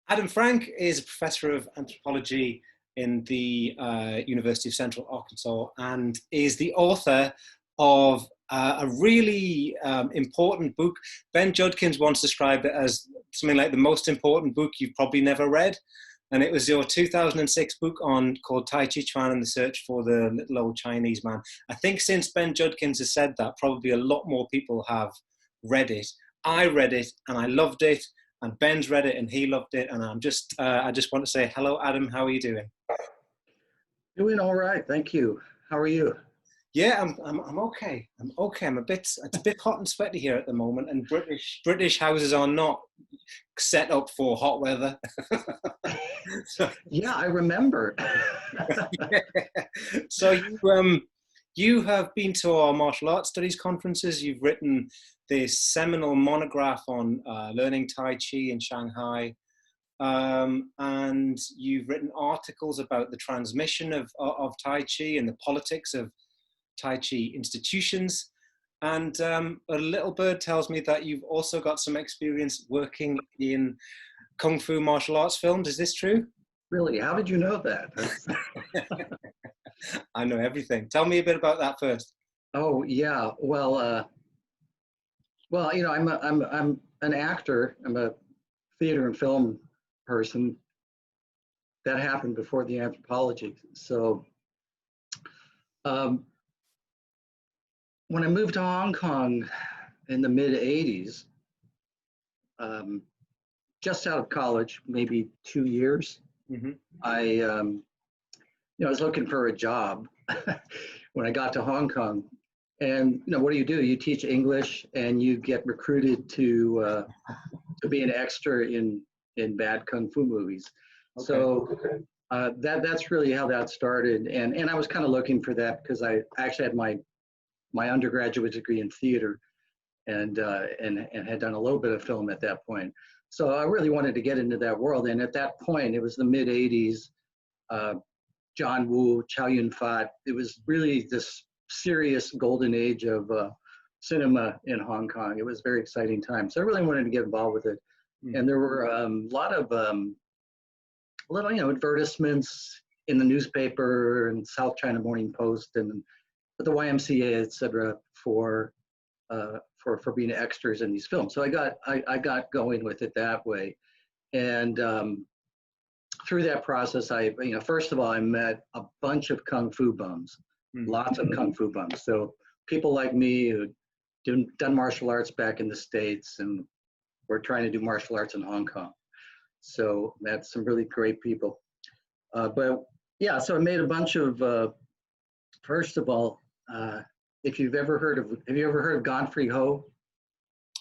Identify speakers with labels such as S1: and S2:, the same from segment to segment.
S1: Adam Frank is a professor of anthropology in the University of Central Arkansas and is the author of a really important book. Ben Judkins once described it as something like the most important book you've probably never read. And it was your 2006 book called Taijiquan and the Search for the Little Old Chinese Man. I think since Ben Judkins has said that, probably a lot more people have read it. I read it and I loved it. And Ben's read it and he loved it. And I just want to say hello, Adam. How are you doing?
S2: Doing all right, thank you. How are you?
S1: Yeah, I'm okay. I'm okay. It's a bit hot and sweaty here at the moment, and British houses are not set up for hot weather.
S2: Yeah, I remember.
S1: So you have been to our martial arts studies conferences. You've written this seminal monograph on learning Tai Chi in Shanghai. And you've written articles about the transmission of Tai Chi and the politics of Tai Chi institutions. And a little bird tells me that you've also got some experience working in Kung Fu martial arts films. Is this true?
S2: Really? How did you know that?
S1: I know everything. Tell me a bit about that first.
S2: Oh yeah. Well, you know, I'm an actor. I'm a theater and film person. That happened before the anthropology. So when I moved to Hong Kong in the mid '80s, just out of college, maybe 2 years,
S1: Mm-hmm.
S2: I was looking for a job when I got to Hong Kong. And what do? You teach English, and you get recruited to be an extra in bad kung fu movies. Okay. So that's really how that started. And I was kind of looking for that because I actually had my undergraduate degree in theater, and had done a little bit of film at that point. So I really wanted to get into that world. And at that point, it was the mid '80s. John Woo, Chow Yun-fat. It was really this serious golden age of cinema in Hong Kong. It was a very exciting time. So I really wanted to get involved with it. Mm-hmm. And there were a lot of little advertisements in the newspaper and South China Morning Post and the YMCA, et cetera, for being extras in these films. So I got going with it that way. And through that process, first of all, I met a bunch of Kung Fu bums, lots of Kung Fu bums. So people like me who done martial arts back in the States and were trying to do martial arts in Hong Kong. So that's some really great people. But yeah, so I made a bunch of, first of all, have you ever heard of Godfrey Ho?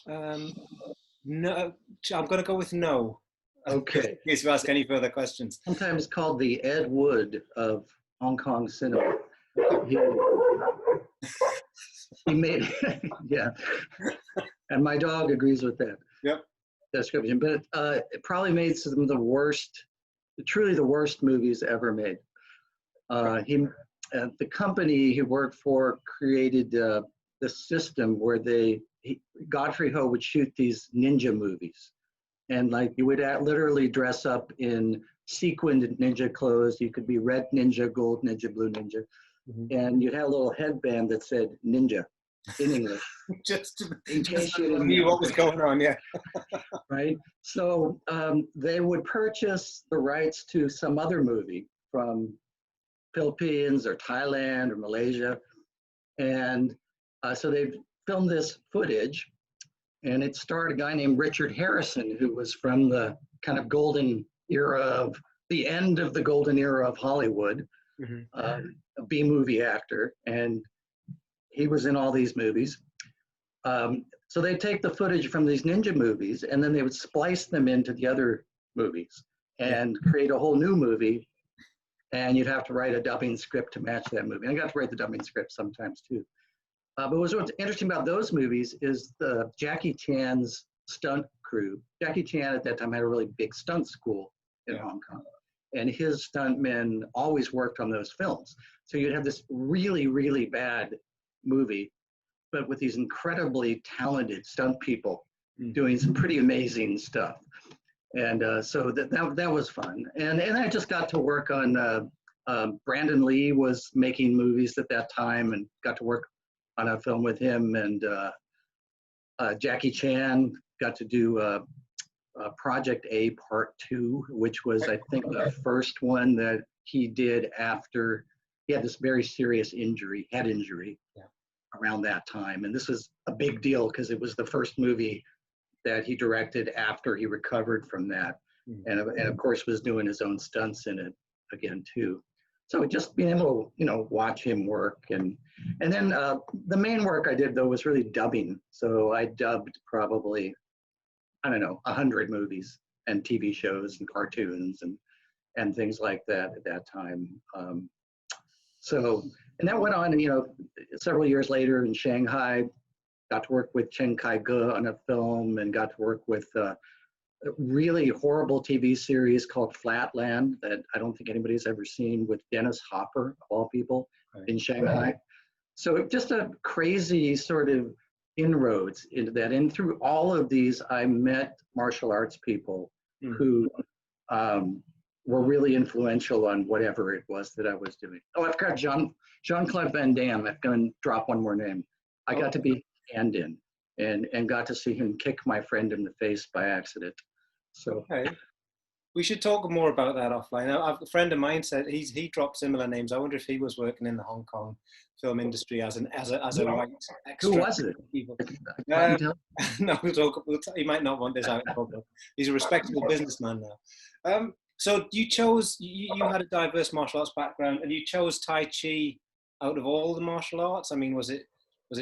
S1: No, I'm going to go with no.
S2: Okay.
S1: In case you ask any further questions.
S2: Sometimes called the Ed Wood of Hong Kong cinema. He made, yeah. And my dog agrees with that.
S1: Yep.
S2: Description, but it probably made some of the worst, truly the worst movies ever made. The company he worked for created the system where Godfrey Ho would shoot these ninja movies. And like you would literally dress up in sequined ninja clothes. You could be red ninja, gold ninja, blue ninja. Mm-hmm. And you'd have a little headband that said ninja in English.
S1: just knew what was going on, yeah.
S2: Right? So they would purchase the rights to some other movie from Philippines or Thailand or Malaysia. And so they filmed this footage. And it starred a guy named Richard Harrison, who was from the kind of golden era of the end of the golden era of Hollywood, mm-hmm. A B-movie actor. And he was in all these movies. So they take the footage from these ninja movies, and then they would splice them into the other movies and create a whole new movie. And you'd have to write a dubbing script to match that movie. And I got to write the dubbing script sometimes too. But what's interesting about those movies is the Jackie Chan's stunt crew. Jackie Chan at that time had a really big stunt school in Hong Kong. And his stuntmen always worked on those films. So you'd have this really, really bad movie, but with these incredibly talented stunt people doing some pretty amazing stuff. And so that was fun. And I just got to work on Brandon Lee was making movies at that time, and got to work on a film with him. And Jackie Chan got to do Project A Part 2, which was, I think, the first one that he did after he had this very serious injury, head injury, around that time. And this was a big deal because it was the first movie that he directed after he recovered from that. And of course was doing his own stunts in it again too. So just being able to, watch him work. And then the main work I did though was really dubbing. So I dubbed probably, I don't know, 100 movies and TV shows and cartoons and things like that at that time. And that went on, several years later in Shanghai. Got to work with Chen Kai-ge on a film, and got to work with a really horrible TV series called Flatland that I don't think anybody's ever seen, with Dennis Hopper, of all people, in Shanghai. So just a crazy sort of inroads into that. And through all of these, I met martial arts people who were really influential on whatever it was that I was doing. Oh, I've got Jean-Claude Van Damme. I'm going to drop one more name. I got to be stand-in and got to see him kick my friend in the face by accident. So
S1: we should talk more about that offline. A friend of mine said he dropped similar names. I wonder if he was working in the Hong Kong film industry as a white extra.
S2: Who was it?
S1: No, he might not want this out in public. He's a respectable businessman now. So you had a diverse martial arts background, and you chose Tai Chi out of all the martial arts. I mean, was it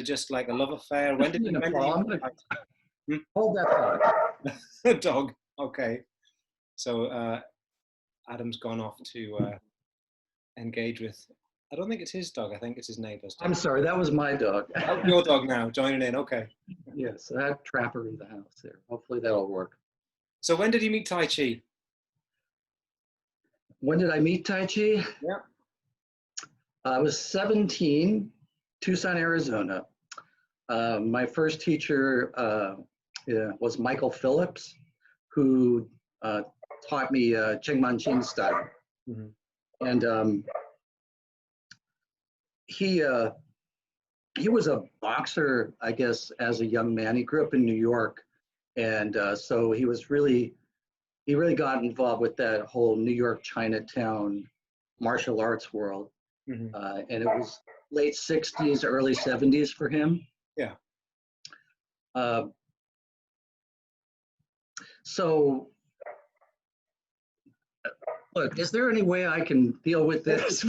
S1: just like a love affair? When did you
S2: hold that
S1: dog? Dog. Okay. So Adam's gone off to engage with. I don't think it's his dog. I think it's his neighbor's dog.
S2: I'm sorry, that was my dog.
S1: Oh, your dog now joining in. Okay.
S2: Yes, I have Trapper in the house there. Hopefully that'll work.
S1: So when did you meet Tai Chi?
S2: When did I meet Tai Chi?
S1: Yeah.
S2: I was 17, Tucson, Arizona. My first teacher was Michael Phillips, who taught me Cheng Man Ching style. And he was a boxer, I guess, as a young man. He grew up in New York, and so he really got involved with that whole New York Chinatown martial arts world. And it was late 60s, early 70s for him.
S1: Yeah.
S2: So, look, is there any way I can deal with this?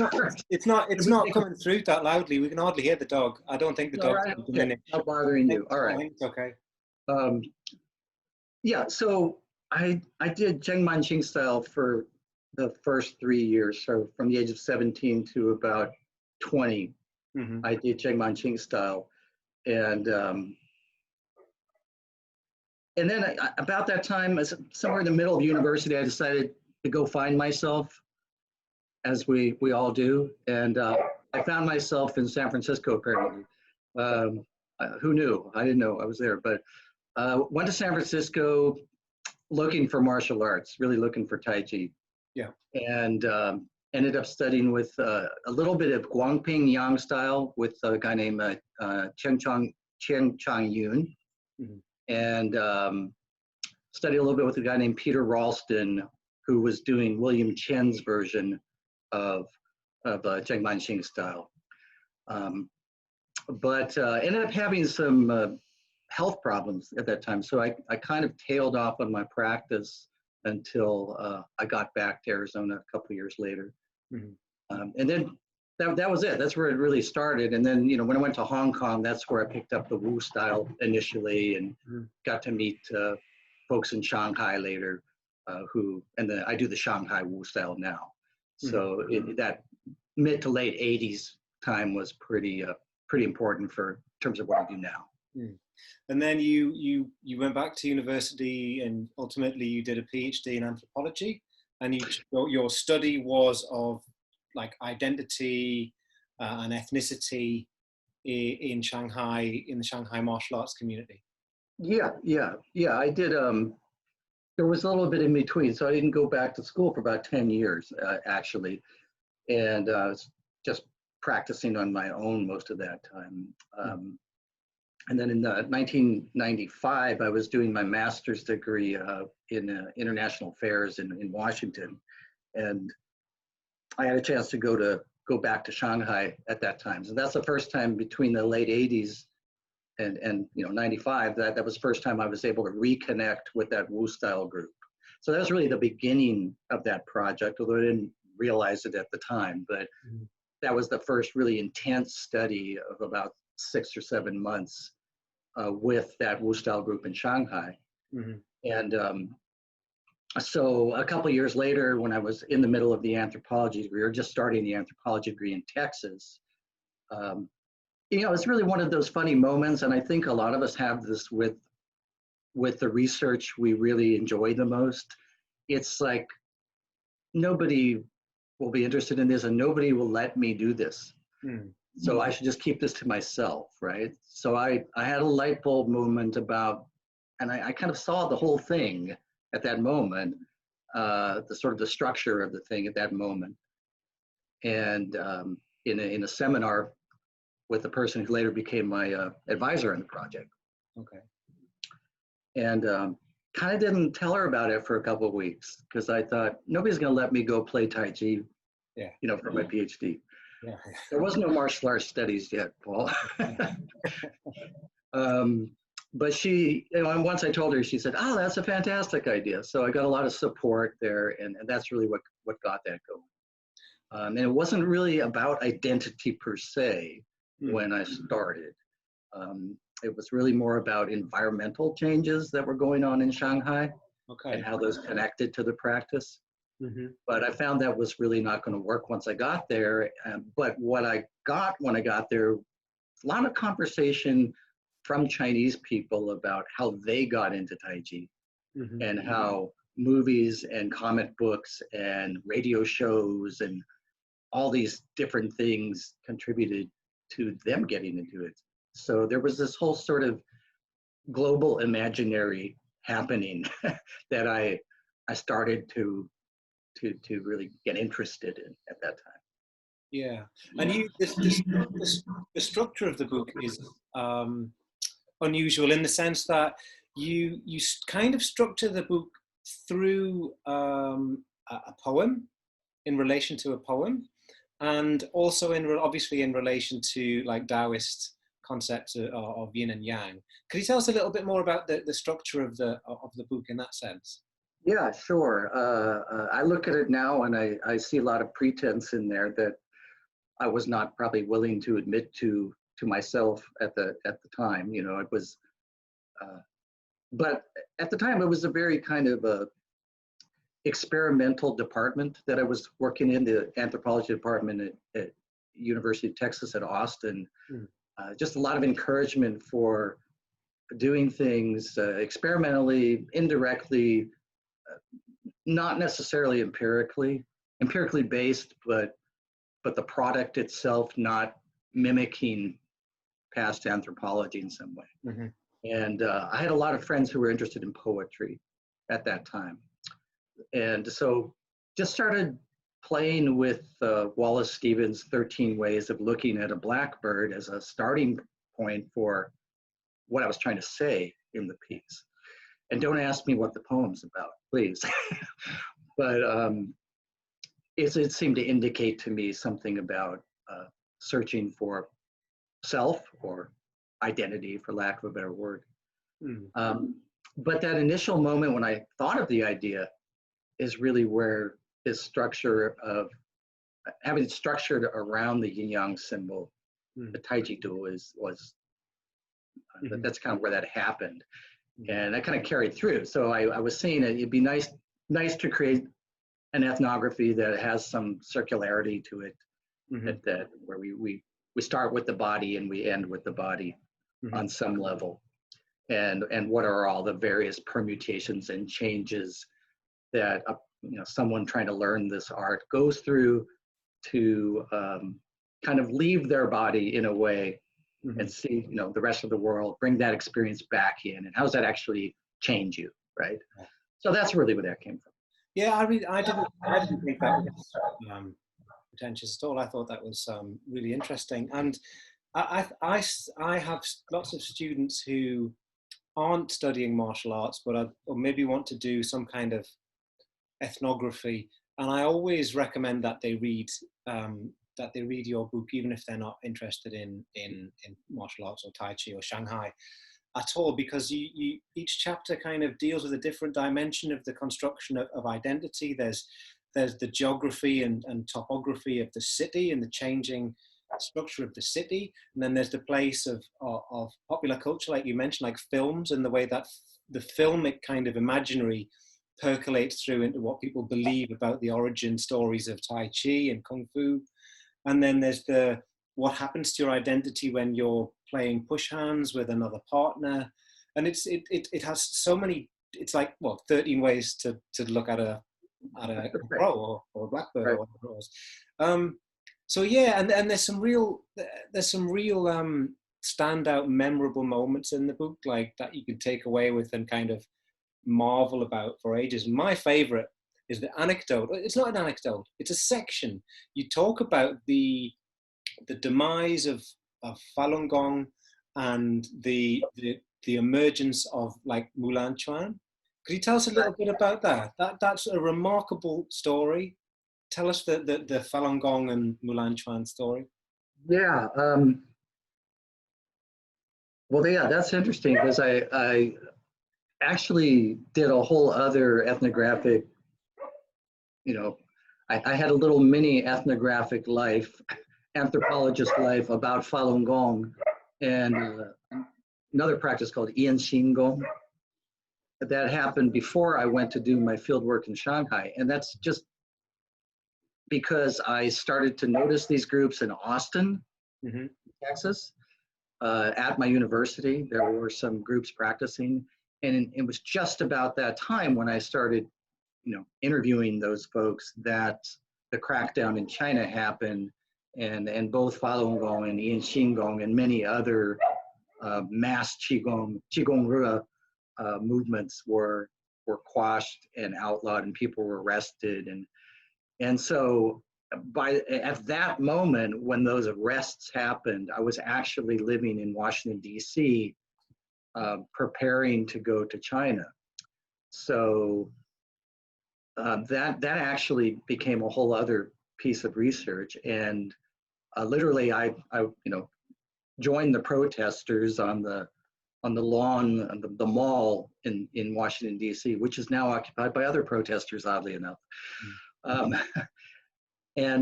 S1: It's not coming through that loudly. We can hardly hear the dog. I don't think the dog is diminished.
S2: Not bothering you. All right.
S1: It's okay.
S2: Yeah, so I did Cheng Man Ching style for the first 3 years. So from the age of 17 to about 20, I did Cheng Man Ching style. And then about that time, somewhere in the middle of university, I decided to go find myself, as we all do. And I found myself in San Francisco, apparently. Who knew? I didn't know I was there. But went to San Francisco looking for martial arts, really looking for Tai Chi.
S1: Yeah.
S2: And ended up studying with a little bit of Guangping Yang style with a guy named Chen Chang-yun. And studied a little bit with a guy named Peter Ralston, who was doing William Chen's version of Cheng Man Ching style. But ended up having some health problems at that time. So I kind of tailed off on my practice until I got back to Arizona a couple of years later. And then that was it. That's where it really started. And then, when I went to Hong Kong, that's where I picked up the Wu style initially, and got to meet folks in Shanghai later, I do the Shanghai Wu style now. So that mid to late 80s time was pretty important in terms of what I do now.
S1: And then you went back to university, and ultimately you did a PhD in anthropology, and your study was of like identity and ethnicity in Shanghai, in the Shanghai martial arts community.
S2: Yeah. I did there was a little bit in between. So I didn't go back to school for about 10 years, actually. And I was just practicing on my own most of that time. And then in 1995, I was doing my master's degree in international affairs in Washington. And I had a chance to go back to Shanghai at that time. So that's the first time between the late 80s and 95, that was the first time I was able to reconnect with that Wu style group. So that was really the beginning of that project, although I didn't realize it at the time, but that was the first really intense study of about 6 or 7 months with that Wu style group in Shanghai. And so a couple of years later, when I was in the middle of the anthropology degree, or just starting the anthropology degree in Texas, it's really one of those funny moments, and I think a lot of us have this with the research we really enjoy the most. It's like nobody will be interested in this, and nobody will let me do this. So I should just keep this to myself, right? So I had a light bulb moment and I kind of saw the whole thing at that moment, the sort of the structure of the thing at that moment. And in a seminar with the person who later became my advisor on the project.
S1: Okay.
S2: And kind of didn't tell her about it for a couple of weeks because I thought nobody's going to let me go play Tai Chi, for my PhD.
S1: Yeah.
S2: There was no martial arts studies yet, Paul. But she, and once I told her, she said, "Oh, that's a fantastic idea." So I got a lot of support there, and that's really what got that going. And it wasn't really about identity per se when I started. It was really more about environmental changes that were going on in Shanghai and how those connected to the practice. But I found that was really not going to work once I got there. But what I got when I got there, a lot of conversation from Chinese people about how they got into Tai Chi and how movies and comic books and radio shows and all these different things contributed to them getting into it. So there was this whole sort of global imaginary happening that I started to really get interested in at that time.
S1: Yeah, and the structure of the book is unusual in the sense that you kind of structure the book through a poem, in relation to a poem, and also obviously in relation to like Taoist concepts of yin and yang. Could you tell us a little bit more about the structure of the book in that sense?
S2: Yeah, sure. I look at it now and I see a lot of pretense in there that I was not probably willing to admit to myself at the time. It was, but at the time it was a very kind of a experimental department that I was working in, the anthropology department at University of Texas at Austin. Just a lot of encouragement for doing things experimentally, indirectly, not necessarily empirically based, but the product itself not mimicking past anthropology in some way. And I had a lot of friends who were interested in poetry at that time. And so just started playing with Wallace Stevens' 13 Ways of Looking at a Blackbird as a starting point for what I was trying to say in the piece. And don't ask me what the poem's about, please. But it seemed to indicate to me something about searching for self or identity, for lack of a better word. But that initial moment when I thought of the idea is really where this structure of having it structured around the yin yang symbol, the Taiji duo that's kind of where that happened. And that kind of carried through. So I was saying it'd be nice to create an ethnography that has some circularity to it, that where we start with the body and we end with the body on some level. And what are all the various permutations and changes that someone trying to learn this art goes through to kind of leave their body in a way and see the rest of the world, bring that experience back in, and how does that actually change you, right? So that's really where that came from.
S1: Yeah, I didn't think that was pretentious at all. I thought that was really interesting. And I have lots of students who aren't studying martial arts, but or maybe want to do some kind of ethnography. And I always recommend that they read your book, even if they're not interested in martial arts or Tai Chi or Shanghai at all, because each chapter kind of deals with a different dimension of the construction of identity. There's the geography and topography of the city and the changing structure of the city, and then there's the place of popular culture, like you mentioned, like films, and the way that the filmic kind of imaginary percolates through into what people believe about the origin stories of Tai Chi and Kung Fu. And then there's what happens to your identity when you're playing push hands with another partner. And it has so many, it's like, 13 ways to look at a crow or a blackbird, right, or whatever it was. So yeah, and there's some real standout memorable moments in the book, like that you can take away with and kind of marvel about for ages. My favorite is the anecdote. It's not an anecdote, it's a section. You talk about the demise of Falun Gong and the emergence of like Mulan Chuan. Could you tell us a little bit about that? That's a remarkable story. Tell us the Falun Gong and Mulan Chuan story.
S2: Yeah. Well, yeah, that's interesting because I actually did a whole other ethnographic, I had a little mini ethnographic life, anthropologist life about Falun Gong and another practice called Yan Xin Gong. That happened before I went to do my field work in Shanghai. And that's just because I started to notice these groups in Austin, mm-hmm, Texas. At my university, there were some groups practicing. And it was just about that time when I started, interviewing those folks that the crackdown in China happened, and both Falun Gong and Yan Xin Gong and many other mass Qigong Rua movements were quashed and outlawed, and people were arrested, and so at that moment when those arrests happened, I was actually living in Washington D.C. Preparing to go to China. So that actually became a whole other piece of research, and literally I joined the protesters on the lawn of the mall in Washington D.C., which is now occupied by other protesters, oddly enough. And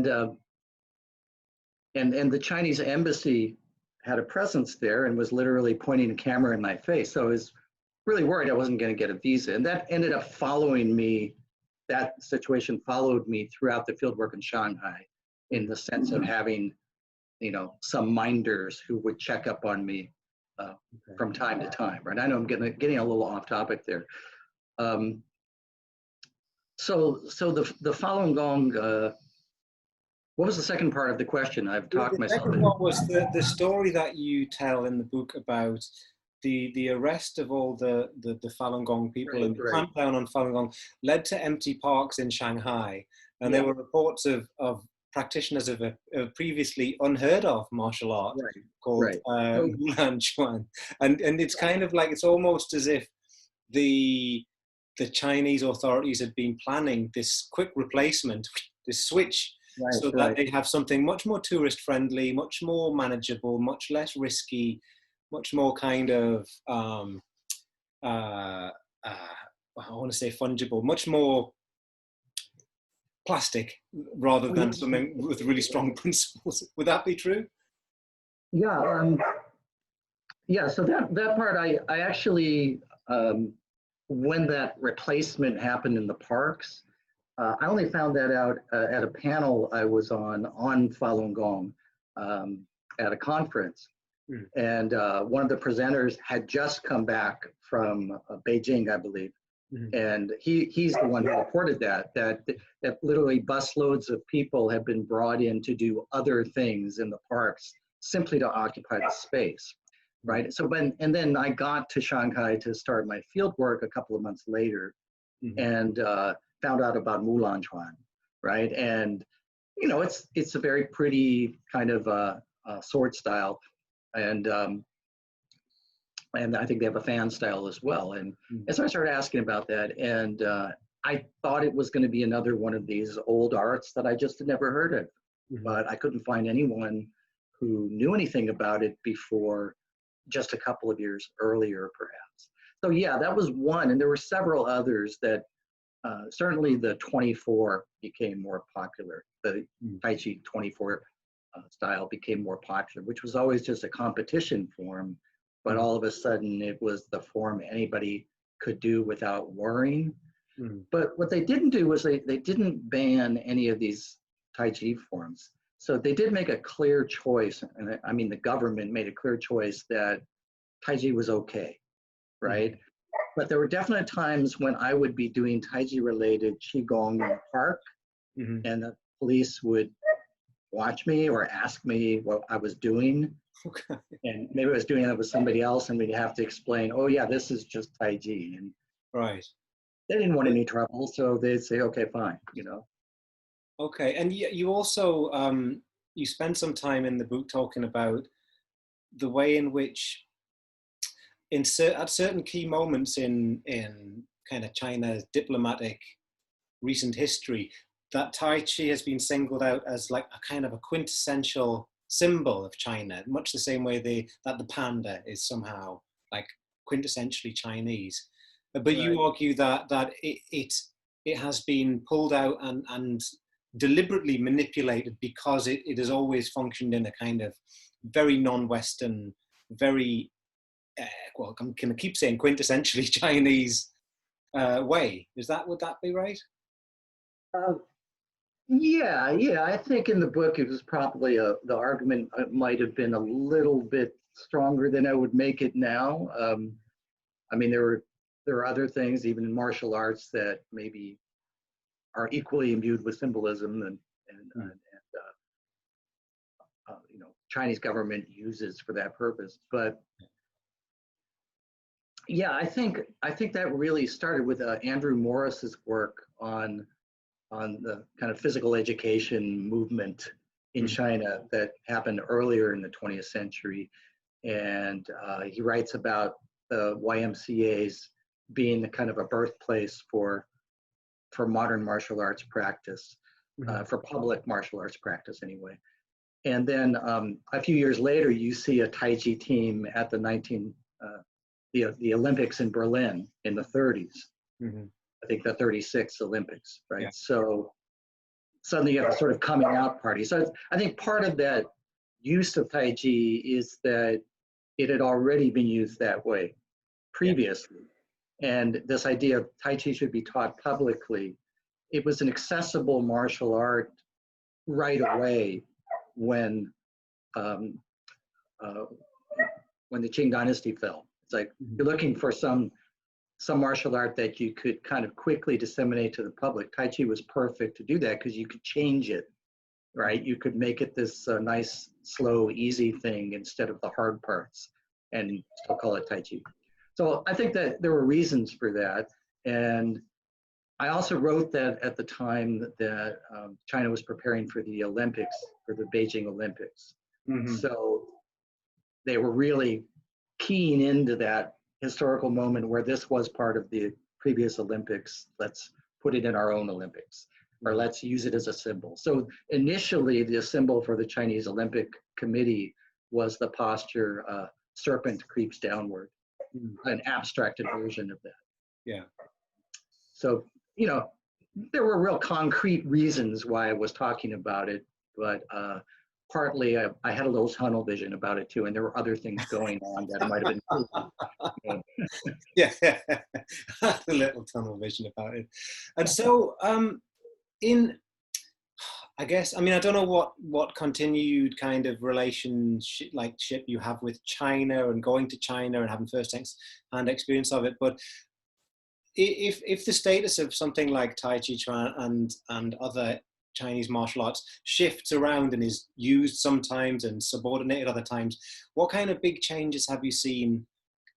S2: the Chinese embassy had a presence there and was literally pointing a camera in my face. So I was really worried I wasn't going to get a visa, and that ended up following me. That situation followed me throughout the fieldwork in Shanghai, in the sense of having, some minders who would check up on me from time to time. Right? I know I'm getting a little off topic there. So the Falun Gong. What was the second part of the question? I've talked myself.
S1: The second one was the story that you tell in the book about the arrest of all the Falun Gong people, right, and the clampdown on Falun Gong led to empty parks in Shanghai. And there were reports of practitioners of a previously unheard of martial art, right, called Mulan Chuan. And it's kind of like, it's almost as if the Chinese authorities had been planning this quick replacement, this switch, right, so that they have something much more tourist friendly, much more manageable, much less risky, much more kind of, I want to say fungible, much more plastic rather than something with really strong principles. Would that be true?
S2: Yeah. Yeah. So that part, I actually, when that replacement happened in the parks, I only found that out at a panel I was on Falun Gong at a conference. Mm. And one of the presenters had just come back from Beijing, I believe. Mm-hmm. And he's the one who reported that literally busloads of people have been brought in to do other things in the parks simply to occupy the space, right? So and then I got to Shanghai to start my field work a couple of months later,
S1: Mhm.
S2: and found out about Mulan Chuan, right? And it's a very pretty kind of sword style, and I think they have a fan style as well.
S1: Mhm.
S2: And so I started asking about that, and I thought it was going to be another one of these old arts that I just had never heard of,
S1: Mhm.
S2: but I couldn't find anyone who knew anything about it before just a couple of years earlier, perhaps. So yeah, that was one, and there were several others that certainly the 24 became more popular. The
S1: Mhm.
S2: Tai Chi 24 style became more popular, which was always just a competition form, but
S1: Mhm.
S2: all of a sudden it was the form anybody could do without worrying.
S1: Mhm.
S2: But what they didn't do was they didn't ban any of these Tai Chi forms. So they did make a clear choice, and I mean the government made a clear choice that Tai Chi was okay,
S1: Mhm.
S2: right? But there were definite times when I would be doing Tai Chi related Qigong in the park,
S1: Mhm.
S2: and the police would watch me or ask me what I was doing.
S1: Okay.
S2: And maybe I was doing it with somebody else, and we'd have to explain, oh, yeah, this is just Tai Chi. And
S1: Right.
S2: they didn't want any trouble, so they'd say, okay, fine.
S1: Okay. And you also you spend some time in the book talking about the way in which at certain key moments in kind of China's diplomatic recent history, that Tai Chi has been singled out as like a kind of a quintessential symbol of China, much the same way that the panda is somehow like quintessentially Chinese. But you
S2: Right.
S1: argue that it has been pulled out and deliberately manipulated because it has always functioned in a kind of very non-Western, very well, I'm going to keep saying quintessentially Chinese way. Would that be right?
S2: Uh, yeah. I think in the book it was probably the argument might have been a little bit stronger than I would make it now. I mean, there are other things, even in martial arts, that maybe are equally imbued with symbolism
S1: Mm.
S2: Chinese government uses for that purpose. But yeah, I think that really started with Andrew Morris's work on the kind of physical education movement in
S1: Mm.
S2: China that happened earlier in the 20th century, and he writes about the YMCA's being the kind of a birthplace for modern martial arts practice,
S1: Mm.
S2: for public martial arts practice anyway. And then a few years later, you see a Tai Chi team at the Olympics in Berlin in the 30s.
S1: Mm.
S2: I think the 36 Olympics,
S1: Yeah.
S2: right? So suddenly you have a sort of coming out party. So I think part of that use of Tai Chi is that it had already been used that way
S1: Yeah.
S2: previously. And this idea of Tai Chi should be taught publicly, it was an accessible martial art right away when um, uh, when the Qing dynasty fell. It's like
S1: Mm.
S2: you're looking for some martial art that you could kind of quickly disseminate to the public. Tai Chi was perfect to do that because you could change it, right? You could make it this nice, slow, easy thing instead of the hard parts and still call it Tai Chi. So I think that there were reasons for that. And I also wrote that at the time that China was preparing for the Olympics, for the Beijing Olympics.
S1: Mhm.
S2: So they were really keying into that historical moment where this was part of the previous Olympics. Let's put it in our own Olympics, or
S1: Mhm.
S2: let's use it as a symbol. So initially, the symbol for the Chinese Olympic Committee was the posture serpent creeps downward,
S1: Mhm.
S2: an abstracted version of that.
S1: Yeah.
S2: So, you know, there were real concrete reasons why I was talking about it, but partly I had a little tunnel vision about it too, and there were other things going on that might have been proven. You know.
S1: Yeah. A little tunnel vision about it. And so, in I guess, I mean, I don't know what continued kind of relationship like ship you have with China and going to China and having first-hand experience of it, but if the status of something like Tai Chi Chuan and other Chinese martial arts shifts around and is used sometimes and subordinated other times, what kind of big changes have you seen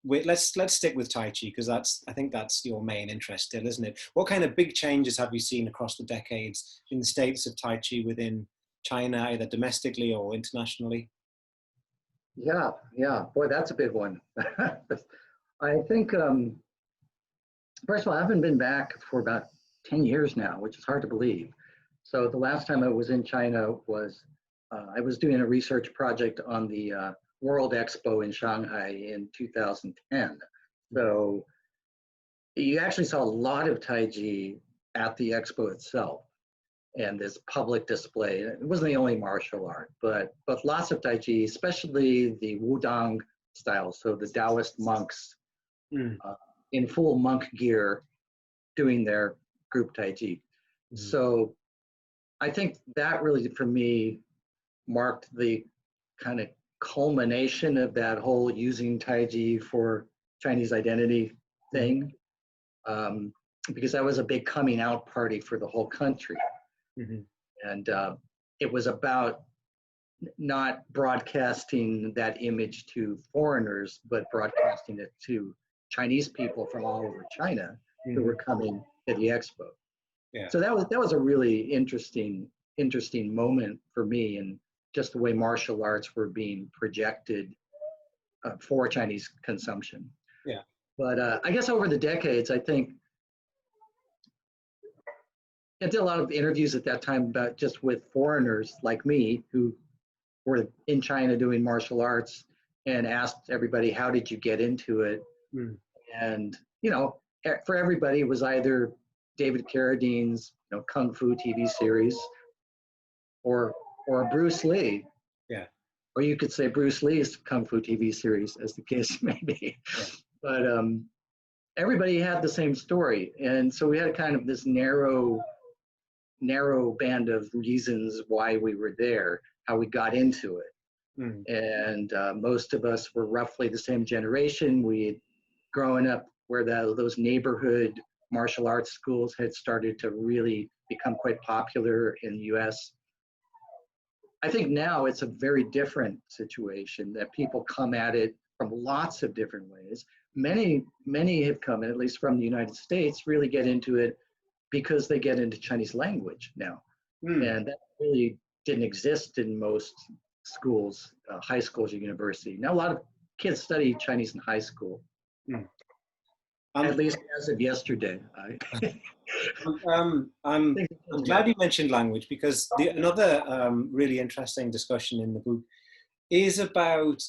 S1: let's stick with Tai Chi, because I think that's your main interest still, isn't it? What kind of big changes have you seen across the decades in the status of Tai Chi within China, either domestically or internationally?
S2: Yeah, yeah. Boy, that's a big one. I think, first of all, I haven't been back for about 10 years now, which is hard to believe. So the last time I was in China was, I was doing a research project on the World Expo in Shanghai in 2010. So you actually saw a lot of Taiji at the expo itself and this public display. It wasn't the only martial art, but lots of Taiji, especially the Wudang style. So the Taoist monks in full monk gear doing their group Taiji. So I think that really, for me, marked the kind of culmination of that whole using Taiji for Chinese identity thing, because that was a big coming out party for the whole country. And it was about not broadcasting that image to foreigners, but broadcasting it to Chinese people from all over China who were coming to the expo.
S1: Yeah.
S2: So that was a really interesting moment for me, and just the way martial arts were being projected for Chinese consumption.
S1: Yeah.
S2: But I guess over the decades, I think I did a lot of interviews at that time about just with foreigners like me who were in China doing martial arts, and asked everybody, how did you get into it? And, you know, for everybody, it was either David Carradine's, you know, Kung Fu TV series, or Bruce Lee.
S1: Yeah.
S2: Or you could say Bruce Lee's Kung Fu TV series, as the case may be.
S1: Yeah.
S2: But everybody had the same story. And so we had kind of this narrow band of reasons why we were there, how we got into it. And most of us were roughly the same generation. We had grown up where those neighborhood martial arts schools had started to really become quite popular in the US. I think now it's a very different situation, that people come at it from lots of different ways. Many have come, at least from the United States, really get into it because they get into Chinese language now. And that really didn't exist in most schools, high schools or university. Now a lot of kids study Chinese in high school, at least as of yesterday.
S1: I'm glad you mentioned language, because another really interesting discussion in the book is about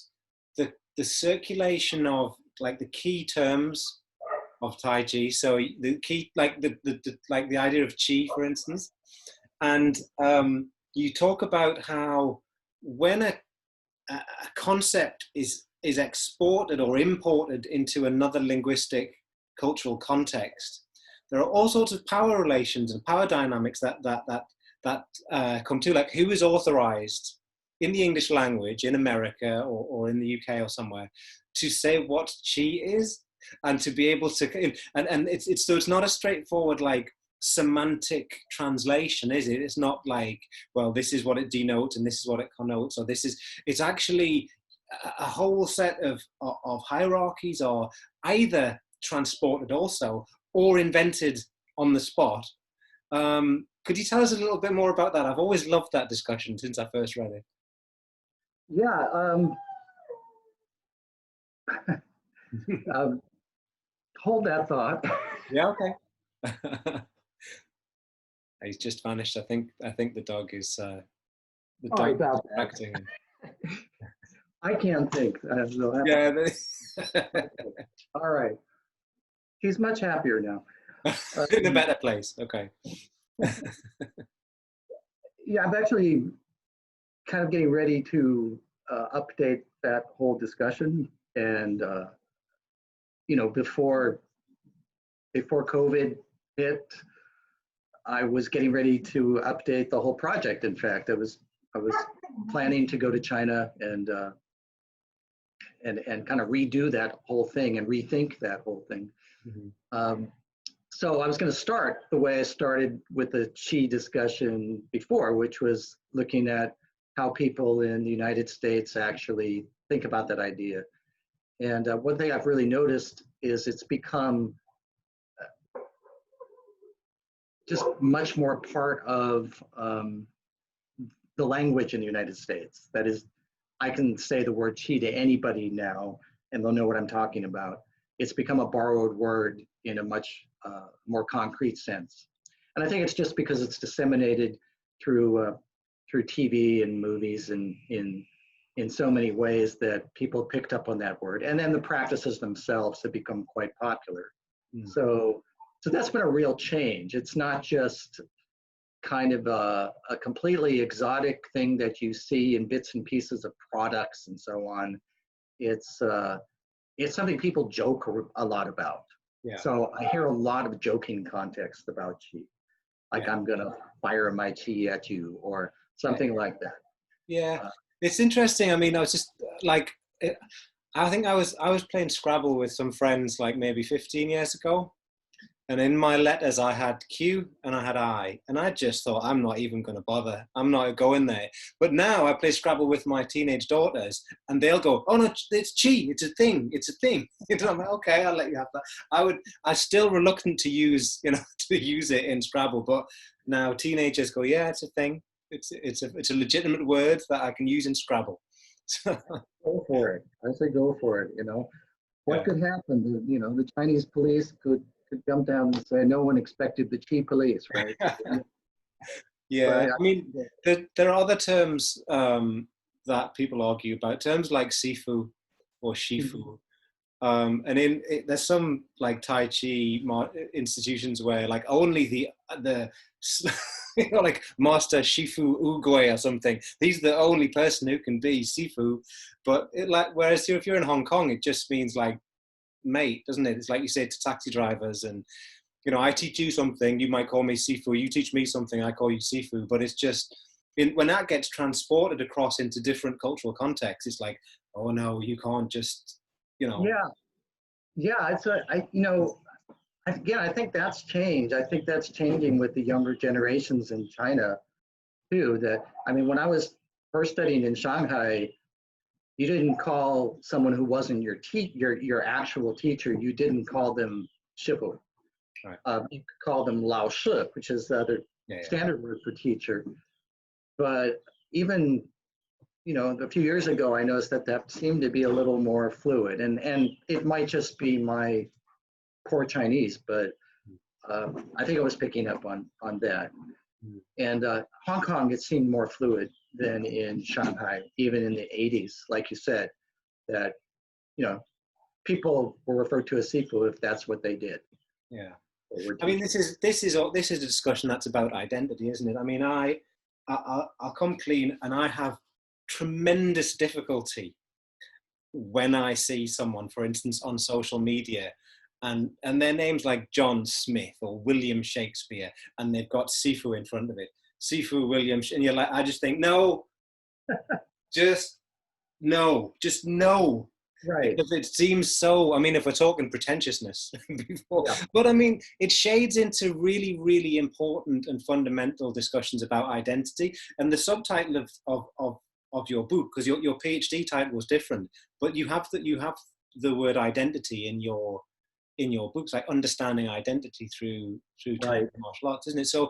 S1: the circulation of like the key terms of Tai Chi. So the key, like the idea of Chi, for instance, and you talk about how when a concept is exported or imported into another linguistic cultural context, there are all sorts of power relations and power dynamics that come to, like who is authorized in the English language in America or in the UK or somewhere to say what Chi is, and to be able to, and it's so it's not a straightforward like semantic translation, is it? It's not like, well, this is what it denotes and this is what it connotes, or it's actually a whole set of hierarchies, are either transported also or invented on the spot. Could you tell us a little bit more about that? I've always loved that discussion since I first read it.
S2: Yeah. Hold that thought.
S1: Yeah, okay. He's just vanished. I think the dog is the dog
S2: about
S1: is acting.
S2: I can't think.
S1: Yeah.
S2: All right. He's much happier now.
S1: In a better place. Okay.
S2: Yeah, I'm actually kind of getting ready to update that whole discussion, and you know, before COVID hit, I was getting ready to update the whole project. In fact, I was planning to go to China and kind of redo that whole thing and rethink that whole thing. So I was going to start the way I started with the Qi discussion before, which was looking at how people in the United States actually think about that idea. And one thing I've really noticed is it's become just much more part of the language in the United States. That is, I can say the word Qi to anybody now, and they'll know what I'm talking about. It's become a borrowed word in a much more concrete sense. And I think it's just because it's disseminated through TV and movies and in so many ways that people picked up on that word. And then the practices themselves have become quite popular. Mm. So that's been a real change. It's not just kind of a completely exotic thing that you see in bits and pieces of products and so on. It's something people joke a lot about. Yeah. So I hear a lot of joking context about Qi, like I'm gonna fire my Qi at you or something like that.
S1: Yeah, it's interesting. I mean, I was just like, I think I was playing Scrabble with some friends like maybe 15 years ago. And in my letters, I had Q and I had I. And I just thought, I'm not even going to bother. I'm not going there. But now I play Scrabble with my teenage daughters and they'll go, oh, no, it's Chi. It's a thing. It's a thing. You know, I'm like, okay, I'll let you have that. I'm still reluctant to use, to use it in Scrabble. But now teenagers go, yeah, it's a thing. It's a legitimate word that I can use in Scrabble.
S2: Go for it. I say go for it, What could happen? The Chinese police could come down and say, no one expected the Qi police, right?
S1: Yeah, I mean, there are other terms that people argue about, terms like Sifu or Shifu. And there's some like Tai Chi institutions where like only the like Master Shifu Ugoi or something. He's the only person who can be Sifu. But whereas if you're in Hong Kong, it just means like mate, doesn't it? It's like you say to taxi drivers, and I teach you something, you might call me Sifu. You teach me something, I call you Sifu. But it's just when that gets transported across into different cultural contexts, it's like, oh no, you can't just,
S2: Yeah. It's I think that's changed. I think that's changing with the younger generations in China too. When I was first studying in Shanghai, you didn't call someone who wasn't your actual teacher, you didn't call them shifu. Right. You could call them lao shi, which is the other standard word for teacher. But even, a few years ago, I noticed that seemed to be a little more fluid. And it might just be my poor Chinese, but I think I was picking up on that. And Hong Kong, it seemed more fluid than in Shanghai, even in the 80s, like you said, that, people were referred to as Sifu if that's what they did.
S1: Yeah. I mean, this is a discussion that's about identity, isn't it? I mean, I'll come clean, and I have tremendous difficulty when I see someone, for instance, on social media, and their name's like John Smith or William Shakespeare, and they've got Sifu in front of it. Sifu William, and you're like, I just think, no, just no. Right. Because it seems so, I mean, if we're talking pretentiousness before, but I mean, it shades into really, really important and fundamental discussions about identity. And the subtitle of your book, because your PhD title was different, but you have the word identity in your books, like understanding identity through martial arts, isn't it? So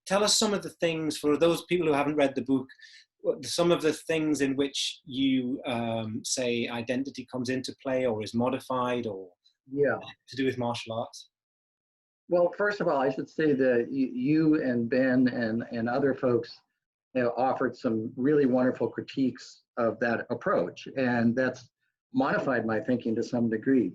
S1: tell us some of the things, for those people who haven't read the book, some of the things in which you say identity comes into play or is modified or to do with martial arts.
S2: Well, first of all, I should say that you and Ben and other folks have offered some really wonderful critiques of that approach, and that's modified my thinking to some degree.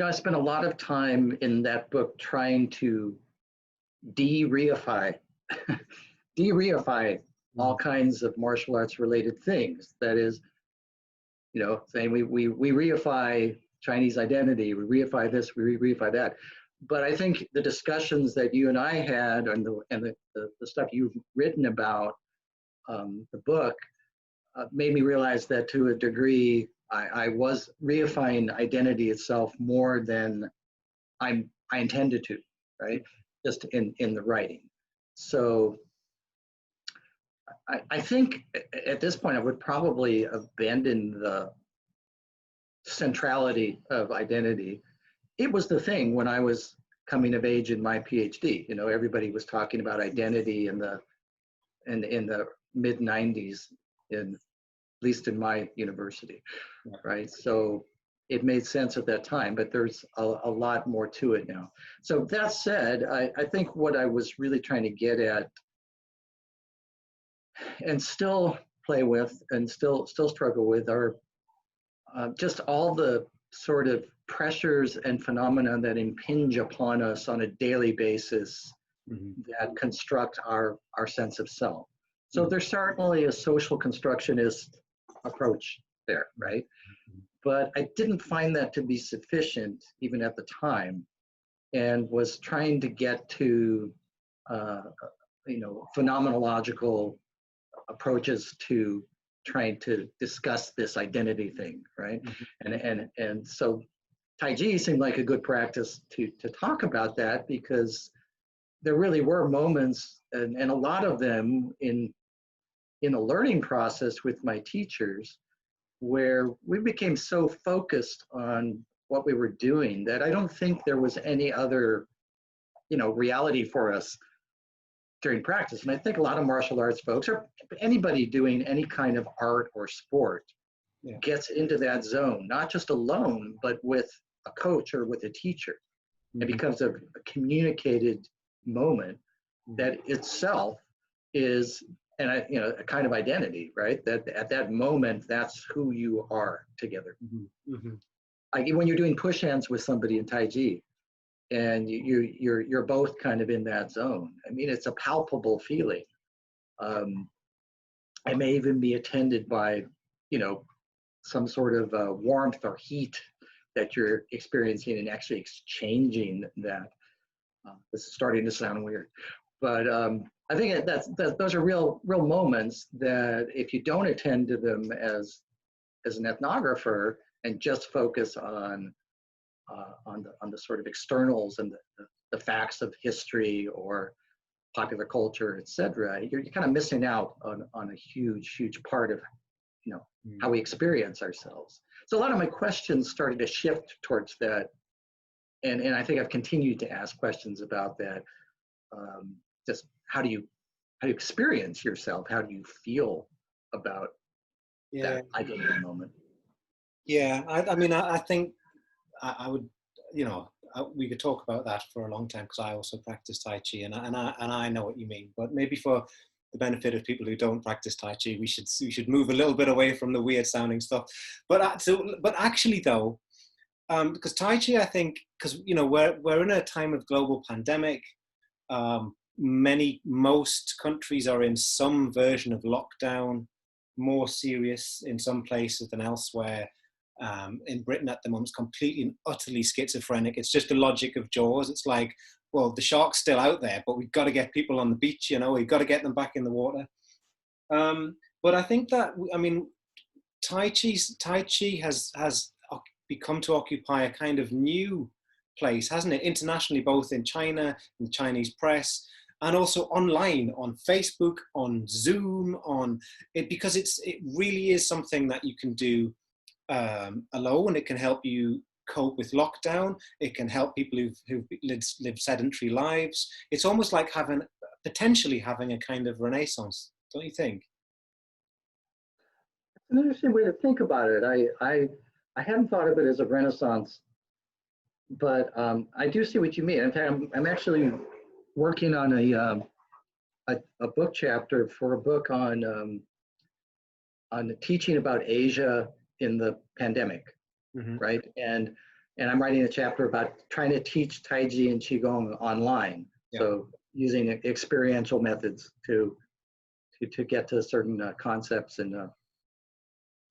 S2: I spent a lot of time in that book trying to de-reify all kinds of martial arts related things. That is, saying we reify Chinese identity, we reify this, we reify that. But I think the discussions that you and I had and the stuff you've written about the book made me realize that to a degree I was reifying identity itself more than I intended to, right? Just in the writing. So I think at this point I would probably abandon the centrality of identity. It was the thing when I was coming of age in my PhD. You know, everybody was talking about identity in the mid 90s, at least in my university, right? So it made sense at that time, but there's a lot more to it now. So that said, I think what I was really trying to get at, and still play with and still struggle with, are just all the sort of pressures and phenomena that impinge upon us on a daily basis that construct our sense of self. So there's certainly a social constructionist approach there, right? But I didn't find that to be sufficient even at the time, and was trying to get to phenomenological approaches to trying to discuss this identity thing, right? And so Tai Chi seemed like a good practice to talk about that, because there really were moments, and a lot of them in a learning process with my teachers, where we became so focused on what we were doing that I don't think there was any other, reality for us during practice. And I think a lot of martial arts folks, or anybody doing any kind of art or sport, gets into that zone, not just alone, but with a coach or with a teacher. It becomes a communicated moment that itself is, a kind of identity, right? That at that moment, that's who you are together. Like when you're doing push hands with somebody in Tai Chi, and you're both kind of in that zone. I mean, it's a palpable feeling. I may even be attended by, some sort of warmth or heat that you're experiencing, and actually exchanging that. This is starting to sound weird, but I think those are real moments that if you don't attend to them as an ethnographer and just focus on the sort of externals and the facts of history or popular culture, et cetera, you're kind of missing out on a huge part of how we experience ourselves. So a lot of my questions started to shift towards that, and I think I've continued to ask questions about that. Just how do you experience yourself? How do you feel about that identity moment?
S1: Yeah, I mean, I think I would, we could talk about that for a long time, because I also practice Tai Chi, and I know what you mean. But maybe for the benefit of people who don't practice Tai Chi, we should move a little bit away from the weird sounding stuff. But actually though, because Tai Chi, I think, because we're in a time of global pandemic. Most countries are in some version of lockdown, more serious in some places than elsewhere. In Britain at the moment, it's completely and utterly schizophrenic. It's just the logic of Jaws. It's like, well, the shark's still out there, but we've got to get people on the beach, we've got to get them back in the water. But I think that, Tai Chi has become to occupy a kind of new place, hasn't it? Internationally, both in China, in the Chinese press, and also online, on Facebook, on Zoom, because it really is something that you can do alone. It can help you cope with lockdown. It can help people who've lived sedentary lives. It's almost like potentially having a kind of renaissance, don't you think?
S2: It's an interesting way to think about it. I hadn't thought of it as a renaissance, but I do see what you mean. In fact, I'm actually working on a book chapter for a book on teaching about Asia in the pandemic, right? And I'm writing a chapter about trying to teach Tai Chi and Qigong online. So using experiential methods to get to certain concepts in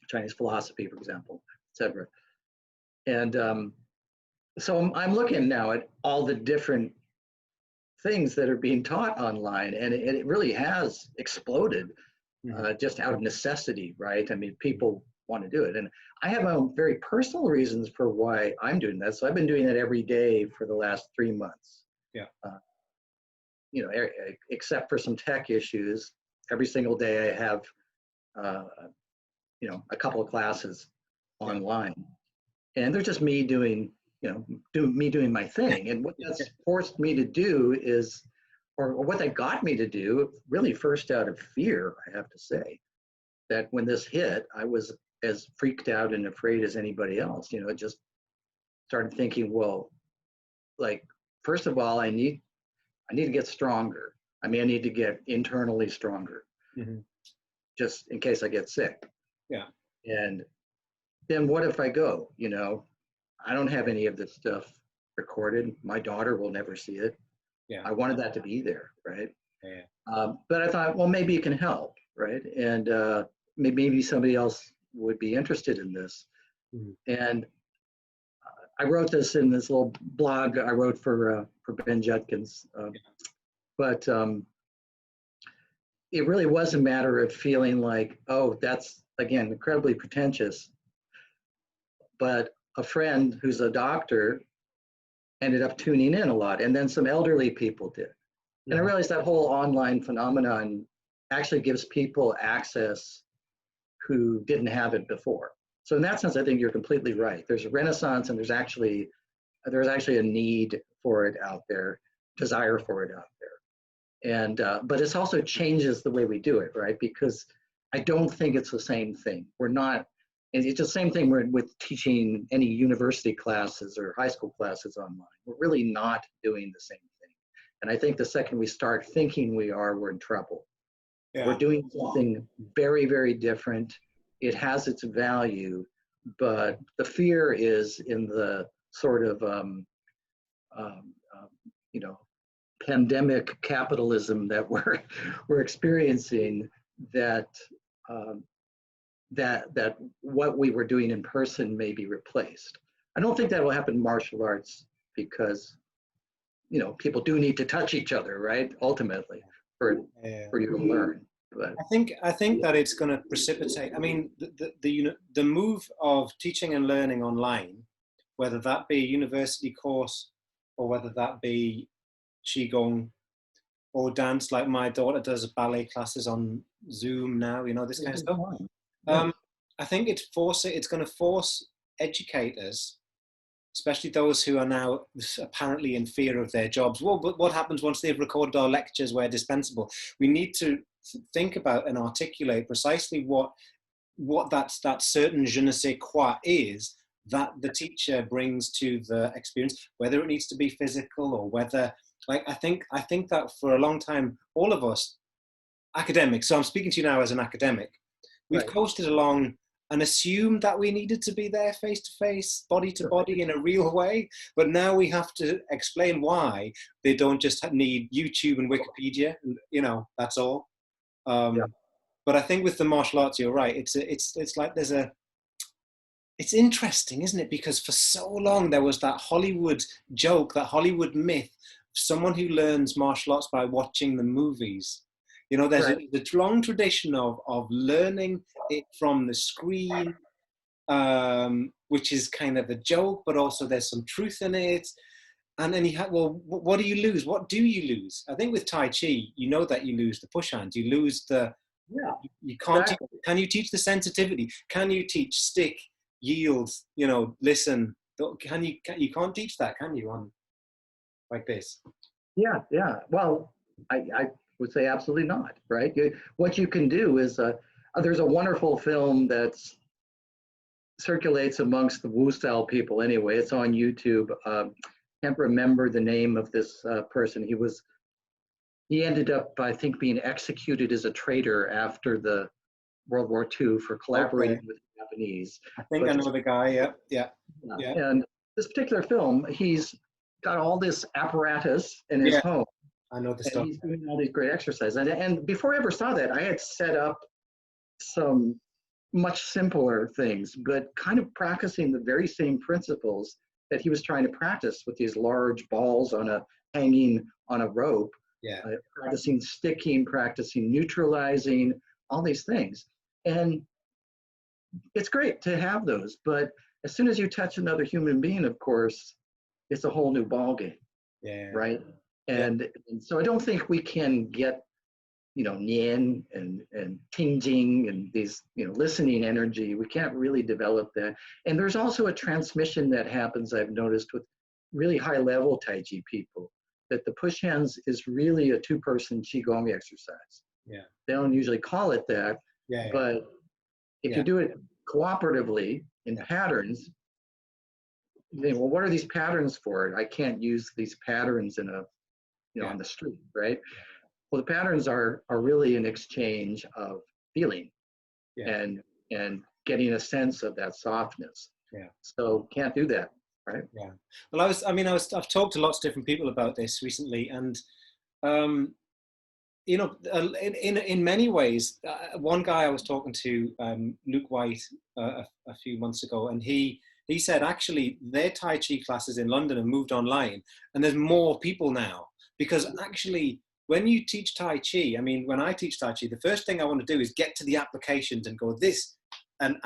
S2: Chinese philosophy, for example, etc. And so I'm looking now at all the different things that are being taught online, and it really has exploded just out of necessity, right? I mean, people want to do it. And I have my own very personal reasons for why I'm doing that. So I've been doing it every day for the last 3 months. Except for some tech issues. every single day I have, a couple of classes online, and they're just me doing, doing my thing. And what that's forced me to do is, or what that got me to do, really first out of fear, I have to say, that when this hit, I was as freaked out and afraid as anybody else. I just started thinking, well, like, first of all, I need to get stronger. I mean, I need to get internally stronger, just in case I get sick.
S1: Yeah.
S2: And then what if I go? I don't have any of this stuff recorded. My daughter will never see it.
S1: Yeah.
S2: I wanted that to be there, right?
S1: Yeah.
S2: But I thought, well, maybe it can help, right? And maybe somebody else would be interested in this. And I wrote this in this little blog I wrote for Ben Judkins. But it really was a matter of feeling like, oh, that's, again, incredibly pretentious. But a friend who's a doctor ended up tuning in a lot, and then some elderly people did. And I realized that whole online phenomenon actually gives people access who didn't have it before. So in that sense, I think you're completely right. There's a renaissance, and there's actually a need for it out there, desire for it out there. And but it also changes the way we do it, right? Because I don't think it's the same thing. We're not. It's the same thing with teaching any university classes or high school classes online. We're really not doing the same thing. And I think the second we start thinking we are, we're in trouble. Yeah. We're doing something very, very different. It has its value, but the fear is in the sort of, pandemic capitalism that we're experiencing, that what we were doing in person may be replaced. I don't think that will happen in martial arts because, people do need to touch each other, right? Ultimately, for you to learn. But
S1: I think that it's going to precipitate. I mean, the move of teaching and learning online, whether that be a university course or whether that be qigong or dance, like my daughter does ballet classes on Zoom now. This kind of stuff. I think it's going to force educators, especially those who are now apparently in fear of their jobs. Well, but what happens once they've recorded our lectures where dispensable? We need to think about and articulate precisely what that certain je ne sais quoi is that the teacher brings to the experience, whether it needs to be physical or whether, like, I think that for a long time, all of us academics, so I'm speaking to you now as an academic, we've coasted along and assumed that we needed to be there face to face, body to body in a real way. But now we have to explain why they don't just need YouTube and Wikipedia, that's all. But I think with the martial arts, you're right. It's like it's interesting, isn't it? Because for so long there was that Hollywood joke, that Hollywood myth, someone who learns martial arts by watching the movies. There's a long tradition of learning it from the screen, which is kind of a joke, but also there's some truth in it. And then what do you lose? What do you lose? I think with Tai Chi, that you lose the push hands. You lose you can't teach, can you teach the sensitivity? Can you teach stick, yield, listen? You can't teach that, can you, on like this?
S2: Yeah. Well, I would say absolutely not, right? What you can do is, there's a wonderful film that circulates amongst the Wu style people anyway. It's on YouTube. Can't remember the name of this person. He ended up, I think, being executed as a traitor after the World War II for collaborating with the Japanese.
S1: I think I know the guy, yeah.
S2: And this particular film, he's got all this apparatus in his home.
S1: I know the stuff.
S2: He's doing all these great exercises. And before I ever saw that, I had set up some much simpler things, but kind of practicing the very same principles that he was trying to practice with these large balls hanging on a rope. Practicing sticking, practicing neutralizing, all these things. And it's great to have those, but as soon as you touch another human being, of course, it's a whole new ballgame. Right? And so I don't think we can get nian and tingjing and these, listening energy. We can't really develop that. And there's also a transmission that happens, I've noticed, with really high level Tai Chi people, that the push hands is really a two-person Qigong exercise.
S1: Yeah.
S2: They don't usually call it that, but if you do it cooperatively in patterns, well, what are these patterns for? I can't use these patterns in on the street, right? Well, the patterns are really an exchange of feeling and getting a sense of that softness.
S1: Yeah.
S2: So can't do that, right?
S1: Yeah. Well, I've talked to lots of different people about this recently, and in many ways, one guy I was talking to, Luke White, a few months ago, and he said actually their Tai Chi classes in London have moved online, and there's more people now, because actually when you teach Tai Chi, when I teach Tai Chi, the first thing I want to do is get to the applications and go this and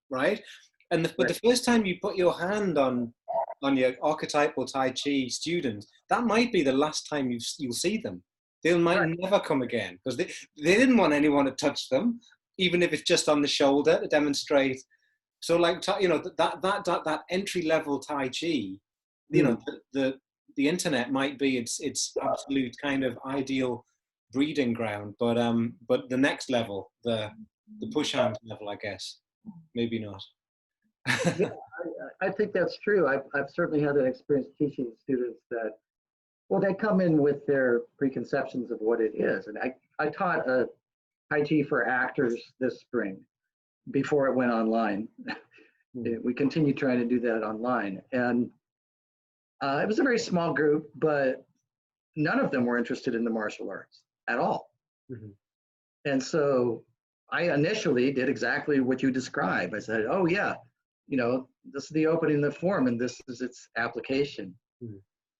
S1: right, but the first time you put your hand on your archetypal Tai Chi student, that might be the last time you'll see them. They might never come again, because they didn't want anyone to touch them, even if it's just on the shoulder to demonstrate. So that entry level Tai Chi, the internet might be its absolute kind of ideal breeding ground, but the next level, the push hand level, I guess, maybe not.
S2: Yeah, I think that's true. I've certainly had an experience teaching students that, well, they come in with their preconceptions of what it is. And I taught a Tai Chi for actors this spring before it went online. We continue trying to do that online. And it was a very small group, but none of them were interested in the martial arts at all. Mm-hmm. And so I initially did exactly what you described. I said, oh yeah, this is the opening of the form and this is its application. Mm-hmm.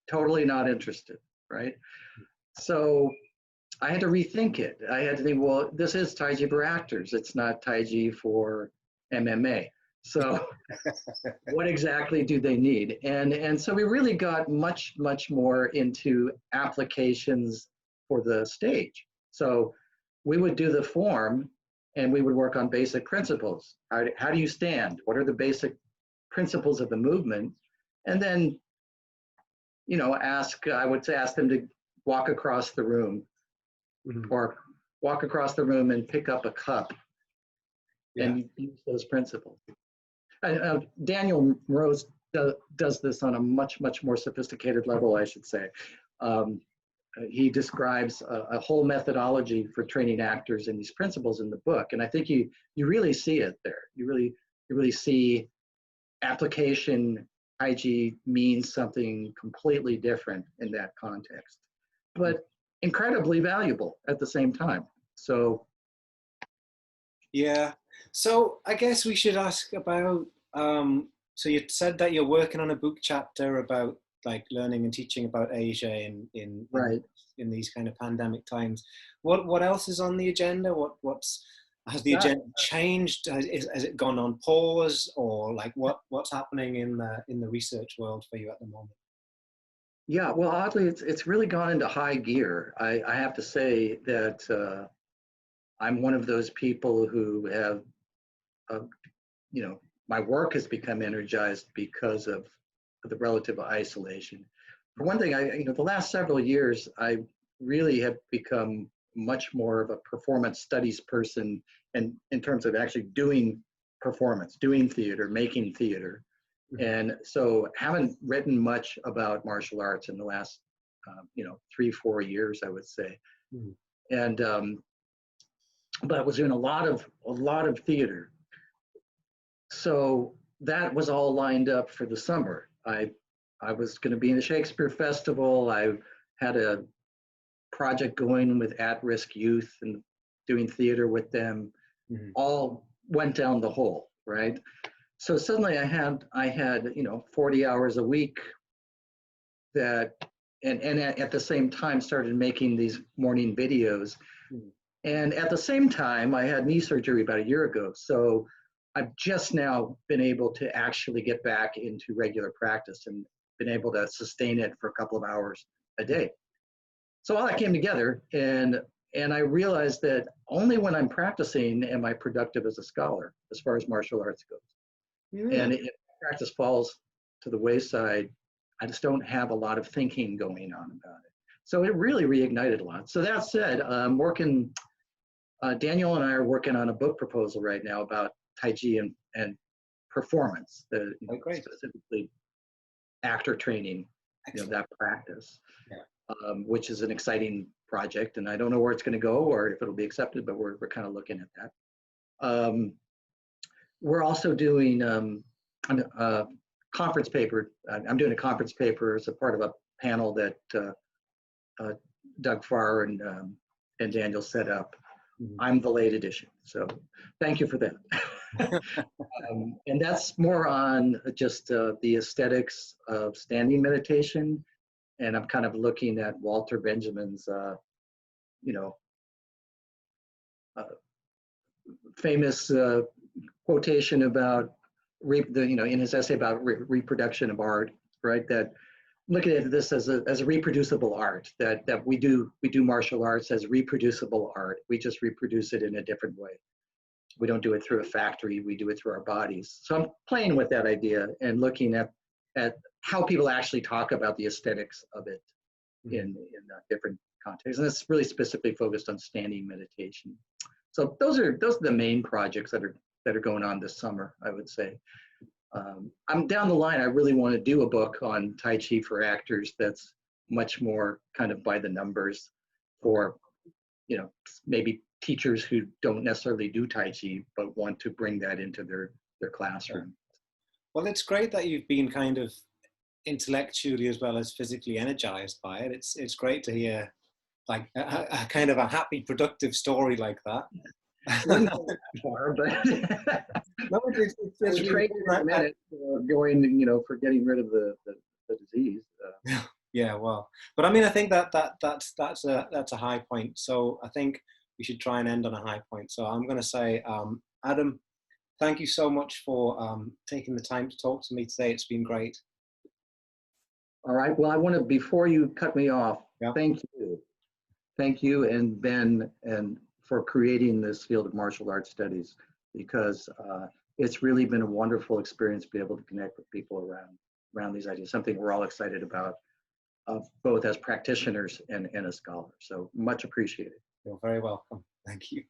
S2: Totally not interested, right? So I had to rethink it. I had to think, well, this is Tai Chi for actors. It's not Tai Chi for MMA. So what exactly do they need? And so we really got much, much more into applications for the stage. So we would do the form and we would work on basic principles. How do you stand? What are the basic principles of the movement? And then, I would ask them to walk across the room, mm-hmm. or walk across the room and pick up a cup and use those principles. Daniel Rose does this on a much, much more sophisticated level, I should say. He describes a whole methodology for training actors in these principles in the book. And I think you really see it there. You really see application. Tai Chi means something completely different in that context, but incredibly valuable at the same time. So,
S1: yeah. So I guess we should ask about. So you said that you're working on a book chapter about like learning and teaching about Asia in these kind of pandemic times. What else is on the agenda? Has the agenda changed? Has it gone on pause, or like what's happening in the research world for you at the moment?
S2: Yeah, well, oddly, it's really gone into high gear. I have to say that I'm one of those people who have, my work has become energized because of the relative isolation. For one thing, the last several years, I really have become much more of a performance studies person, and in terms of actually doing performance, doing theater, making theater. And so haven't written much about martial arts in the last, 3-4 years, I would say. And, but I was doing a lot of theater. So that was all lined up for the summer. I was going to be in the Shakespeare Festival. I had a project going with at-risk youth and doing theater with them. All went down the hole, right? So suddenly I had 40 hours a week and at the same time started making these morning videos. And at the same time, I had knee surgery about a year ago. So I've just now been able to actually get back into regular practice and been able to sustain it for a couple of hours a day. So all that came together, and And I realized that only when I'm practicing am I productive as a scholar, as far as martial arts goes.
S1: Yeah.
S2: And if practice falls to the wayside, I just don't have a lot of thinking going on about it. So it really reignited a lot. So that said, I'm working, Daniel and I are working on a book proposal right now about Tai Chi and performance, specifically actor training, that practice, which is an exciting project. And I don't know where it's going to go or if it'll be accepted, but we're kind of looking at that. We're also doing a conference paper. I'm doing a conference paper as a part of a panel that Doug Farr and Daniel set up.
S1: Mm-hmm.
S2: I'm the late edition, so thank you for that. And that's more on just the aesthetics of standing meditation, and I'm kind of looking at Walter Benjamin's, famous quotation about in his essay about reproduction of art, right? That looking at this as a reproducible art, that we do martial arts as reproducible art. We just reproduce it in a different way. We don't do it through a factory. We do it through our bodies. So I'm playing with that idea and looking at how people actually talk about the aesthetics of it in different contexts. And it's really specifically focused on standing meditation. So those are the main projects that are going on this summer, I would say. I'm down the line. I really want to do a book on Tai Chi for actors that's much more kind of by the numbers for, maybe teachers who don't necessarily do Tai Chi, but want to bring that into their classroom.
S1: Well, it's great that you've been kind of intellectually as well as physically energized by it. It's great to hear like a kind of a happy, productive story like that.
S2: Wouldn't go that far, but
S1: no, it's
S2: really going, for getting rid of the disease.
S1: Yeah, well, but I mean, I think that's a high point. So I think we should try and end on a high point. So I'm going to say, Adam, thank you so much for taking the time to talk to me today. It's been great.
S2: All right. Well, I want to, before you cut me off, thank you and Ben and for creating this field of martial arts studies, because it's really been a wonderful experience to be able to connect with people around these ideas, something we're all excited about, both as practitioners and as scholars. So much appreciated.
S1: You're very welcome. Thank you.